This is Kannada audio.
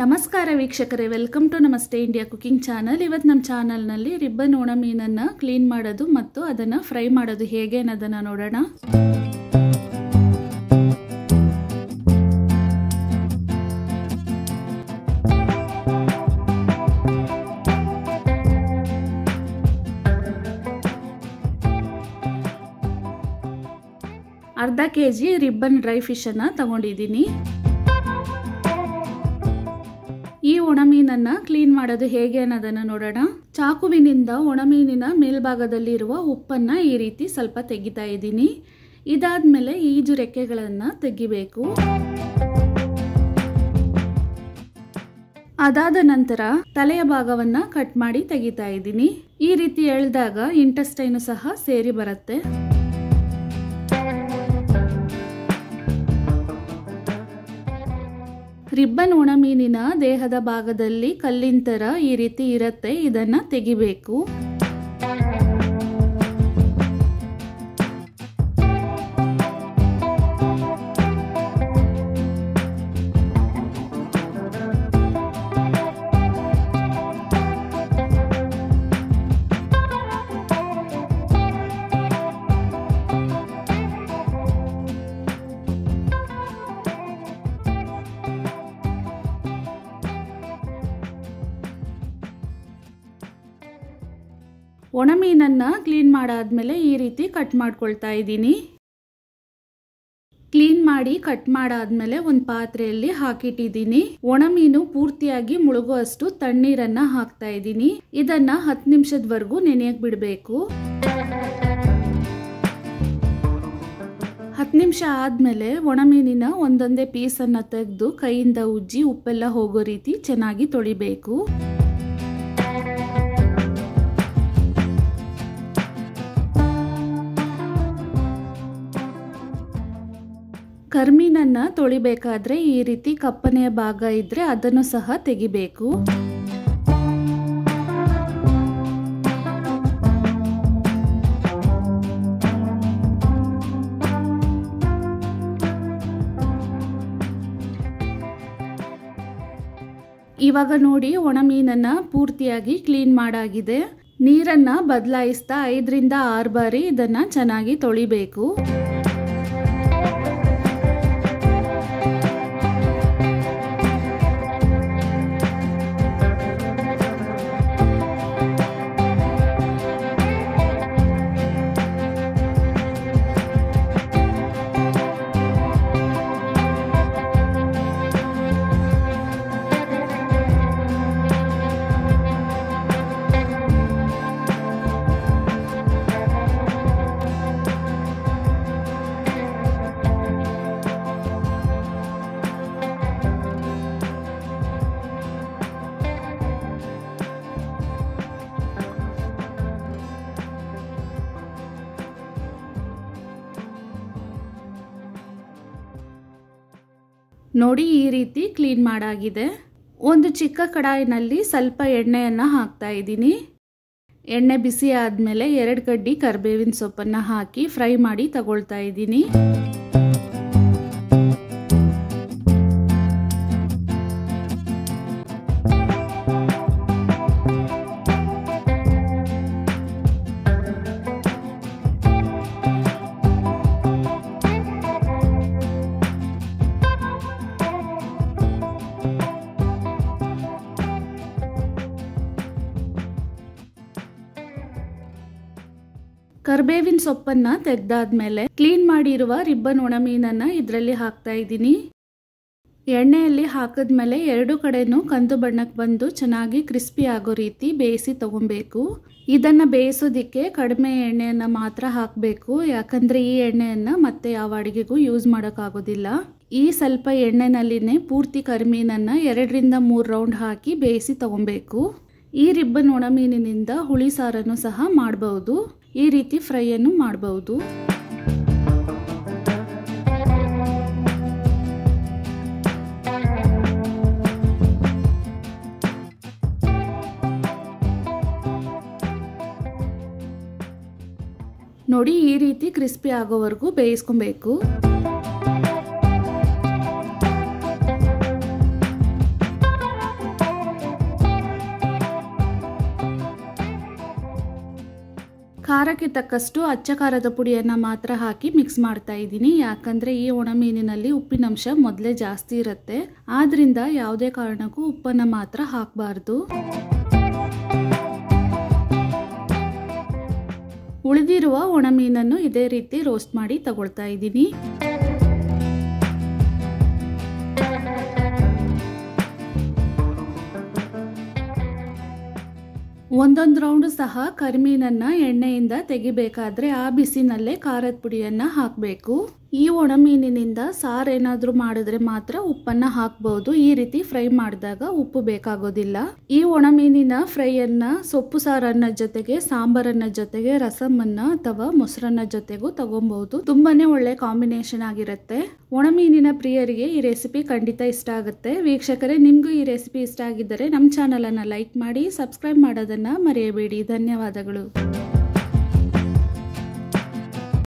ನಮಸ್ಕಾರ ವೀಕ್ಷಕರೇ, ವೆಲ್ಕಮ್ ಟು ನಮಸ್ತೆ ಇಂಡಿಯಾ ಕುಕಿಂಗ್ ಚಾನಲ್. ಇವತ್ತು ನಮ್ಮ ಚಾನಲ್ನಲ್ಲಿ ರಿಬ್ಬನ್ ಒಣ ಮೀನನ್ನು ಕ್ಲೀನ್ ಮಾಡೋದು ಮತ್ತು ಅದನ್ನು ಫ್ರೈ ಮಾಡೋದು ಹೇಗೆ ಅನ್ನೋದನ್ನು ನೋಡೋಣ. ಅರ್ಧ ಕೆಜಿ ರಿಬ್ಬನ್ ಡ್ರೈ ಫಿಶನ್ನು ತಗೊಂಡಿದ್ದೀನಿ. ಈ ಒಣಮೀನನ್ನು ಕ್ಲೀನ್ ಮಾಡೋದು ಹೇಗೆ ಅನ್ನೋದನ್ನು ನೋಡೋಣ. ಚಾಕುವಿನಿಂದ ಒಣಮೀನಿನ ಮೇಲ್ಭಾಗದಲ್ಲಿರುವ ಉಪ್ಪನ್ನು ಈ ರೀತಿ ಸ್ವಲ್ಪ ತೆಗಿತಾ ಇದ್ದೀನಿ. ಇದಾದ್ಮೇಲೆ ಈಜು ರೆಕ್ಕೆಗಳನ್ನು ತೆಗಿಬೇಕು. ಅದಾದ ನಂತರ ತಲೆಯ ಭಾಗವನ್ನು ಕಟ್ ಮಾಡಿ ತೆಗಿತಾ ಇದ್ದೀನಿ. ಈ ರೀತಿ ಎಳೆದಾಗ ಇಂಟೆಸ್ಟೈನು ಸಹ ಸೇರಿ ಬರುತ್ತೆ. ರಿಬ್ಬನ್ ಒಣಮೀನಿನ ದೇಹದ ಭಾಗದಲ್ಲಿ ಕಲ್ಲಿನ ಥರ ಈ ರೀತಿ ಇರುತ್ತೆ, ಇದನ್ನು ತೆಗಿಬೇಕು. ಒಣಮೀನನ್ನು ಕ್ಲೀನ್ ಮಾಡಾದ್ಮೇಲೆ ಈ ರೀತಿ ಕಟ್ ಮಾಡ್ಕೊಳ್ತಾ ಇದ್ದೀನಿ. ಕ್ಲೀನ್ ಮಾಡಿ ಕಟ್ ಮಾಡಾದ್ಮೇಲೆ ಒಂದು ಪಾತ್ರೆಯಲ್ಲಿ ಹಾಕಿಟ್ಟಿದ್ದೀನಿ. ಒಣಮೀನು ಪೂರ್ತಿಯಾಗಿ ಮುಳುಗುವಷ್ಟು ತಣ್ಣೀರನ್ನು ಹಾಕ್ತಾ ಇದ್ದೀನಿ. ಇದನ್ನ 10 ನಿಮಿಷದವರೆಗೂ ನೆನೆಯಕ್ಕೆ ಬಿಡಬೇಕು. 10 ನಿಮಿಷ ಆದ್ಮೇಲೆ ಒಣಮೀನಿನ ಒಂದೊಂದೇ ಪೀಸನ್ನು ತೆಗೆದು ಕೈಯಿಂದ ಉಜ್ಜಿ ಉಪ್ಪೆಲ್ಲ ಹೋಗೋ ರೀತಿ ಚೆನ್ನಾಗಿ ತೊಳಿಬೇಕು. ಕರ್ಮೀನನ್ನು ತೊಳಿಬೇಕಾದ್ರೆ ಈ ರೀತಿ ಕಪ್ಪನೆಯ ಭಾಗ ಇದ್ರೆ ಅದನ್ನು ಸಹ ತೆಗಿಬೇಕು. ಇವಾಗ ನೋಡಿ, ಒಣಮೀನನ್ನು ಪೂರ್ತಿಯಾಗಿ ಕ್ಲೀನ್ ಮಾಡಾಗಿದೆ. ನೀರನ್ನು ಬದಲಾಯಿಸ್ತಾ 5 ರಿಂದ 6 ಬಾರಿ ಇದನ್ನು ಚೆನ್ನಾಗಿ ತೊಳಿಬೇಕು. ನೋಡಿ, ಈ ರೀತಿ ಕ್ಲೀನ್ ಮಾಡಾಗಿದೆ. ಒಂದು ಚಿಕ್ಕ ಕಡಾಯಿನಲ್ಲಿ ಸ್ವಲ್ಪ ಎಣ್ಣೆಯನ್ನು ಹಾಕ್ತಾ ಇದ್ದೀನಿ. ಎಣ್ಣೆ ಬಿಸಿ ಆದಮೇಲೆ 2 ಕಡ್ಡಿ ಕರಿಬೇವಿನ ಸೊಪ್ಪನ್ನು ಹಾಕಿ ಫ್ರೈ ಮಾಡಿ ತಗೊಳ್ತಾ ಇದ್ದೀನಿ. ಕರಿಬೇವಿನ ಸೊಪ್ಪನ್ನು ತೆಗೆದಾದ್ಮೇಲೆ ಕ್ಲೀನ್ ಮಾಡಿರುವ ರಿಬ್ಬನ್ ಒಣಮೀನನ್ನು ಇದರಲ್ಲಿ ಹಾಕ್ತಾ ಇದ್ದೀನಿ. ಎಣ್ಣೆಯಲ್ಲಿ ಹಾಕಿದ್ಮೇಲೆ 2 ಕಡೆನೂ ಕಂದು ಬಣ್ಣಕ್ಕೆ ಬಂದು ಚೆನ್ನಾಗಿ ಕ್ರಿಸ್ಪಿ ಆಗೋ ರೀತಿ ಬೇಯಿಸಿ ತಗೊಬೇಕು. ಇದನ್ನು ಬೇಯಿಸೋದಕ್ಕೆ ಕಡಿಮೆ ಎಣ್ಣೆಯನ್ನು ಮಾತ್ರ ಹಾಕಬೇಕು, ಯಾಕಂದರೆ ಈ ಎಣ್ಣೆಯನ್ನು ಮತ್ತೆ ಯಾವ ಅಡುಗೆಗೂ ಯೂಸ್ ಮಾಡೋಕ್ಕಾಗೋದಿಲ್ಲ. ಈ ಸ್ವಲ್ಪ ಎಣ್ಣೆನಲ್ಲಿನೇ ಪೂರ್ತಿ ಕರಿಮೀನನ್ನು 2 ರಿಂದ 3 ರೌಂಡ್ ಹಾಕಿ ಬೇಯಿಸಿ ತಗೊಬೇಕು. ಈ ರಿಬ್ಬನ್ ಒಣಮೀನಿನಿಂದ ಹುಳಿ ಸಾರನ್ನು ಸಹ ಮಾಡಬಹುದು. ಈ ರೀತಿ ಫ್ರೈಯನ್ನು ಮಾಡಬಹುದು. ನೋಡಿ, ಈ ರೀತಿ ಕ್ರಿಸ್ಪಿ ಆಗೋವರೆಗೂ ಬೇಯಿಸ್ಕೊಬೇಕು. ಖಾರಕ್ಕೆ ತಕ್ಕಷ್ಟು ಅಚ್ಚ ಖಾರದ ಪುಡಿಯನ್ನು ಮಾತ್ರ ಹಾಕಿ ಮಿಕ್ಸ್ ಮಾಡ್ತಾ ಇದ್ದೀನಿ. ಯಾಕಂದರೆ ಈ ಒಣಮೀನಿನಲ್ಲಿ ಉಪ್ಪಿನಂಶ ಮೊದಲೇ ಜಾಸ್ತಿ ಇರುತ್ತೆ, ಆದ್ದರಿಂದ ಯಾವುದೇ ಕಾರಣಕ್ಕೂ ಉಪ್ಪನ್ನು ಮಾತ್ರ ಹಾಕಬಾರ್ದು. ಉಳಿದಿರುವ ಒಣಮೀನನ್ನು ಇದೇ ರೀತಿ ರೋಸ್ಟ್ ಮಾಡಿ ತಗೊಳ್ತಾ ಇದ್ದೀನಿ. ಒಂದೊಂದು ರೌಂಡ್ ಸಹ ಕರಿಮೀನನ್ನು ಎಣ್ಣೆಯಿಂದ ತೆಗಿಬೇಕಾದ್ರೆ ಆ ಬಿಸಿನಲ್ಲೇ ಖಾರದ ಪುಡಿಯನ್ನು ಹಾಕಬೇಕು. ಈ ಒಣಮೀನಿನಿಂದ ಸಾರು ಏನಾದರೂ ಮಾಡಿದ್ರೆ ಮಾತ್ರ ಉಪ್ಪನ್ನು ಹಾಕ್ಬೋದು. ಈ ರೀತಿ ಫ್ರೈ ಮಾಡಿದಾಗ ಉಪ್ಪು ಬೇಕಾಗೋದಿಲ್ಲ. ಈ ಒಣಮೀನಿನ ಫ್ರೈಯನ್ನು ಸೊಪ್ಪು ಸಾರನ್ನ ಜೊತೆಗೆ, ಸಾಂಬಾರನ್ನ ಜೊತೆಗೆ, ರಸಮನ್ನ ಅಥವಾ ಮೊಸರನ್ನ ಜೊತೆಗೂ ತಗೊಬಹುದು. ತುಂಬಾನೇ ಒಳ್ಳೆ ಕಾಂಬಿನೇಷನ್ ಆಗಿರುತ್ತೆ. ಒಣಮೀನಿನ ಪ್ರಿಯರಿಗೆ ಈ ರೆಸಿಪಿ ಖಂಡಿತ ಇಷ್ಟ ಆಗುತ್ತೆ. ವೀಕ್ಷಕರೇ, ನಿಮಗೂ ಈ ರೆಸಿಪಿ ಇಷ್ಟ ಆಗಿದ್ದರೆ ನಮ್ಮ ಚಾನಲನ್ನು ಲೈಕ್ ಮಾಡಿ, ಸಬ್ಸ್ಕ್ರೈಬ್ ಮಾಡೋದನ್ನು ಮರೆಯಬೇಡಿ. ಧನ್ಯವಾದಗಳು.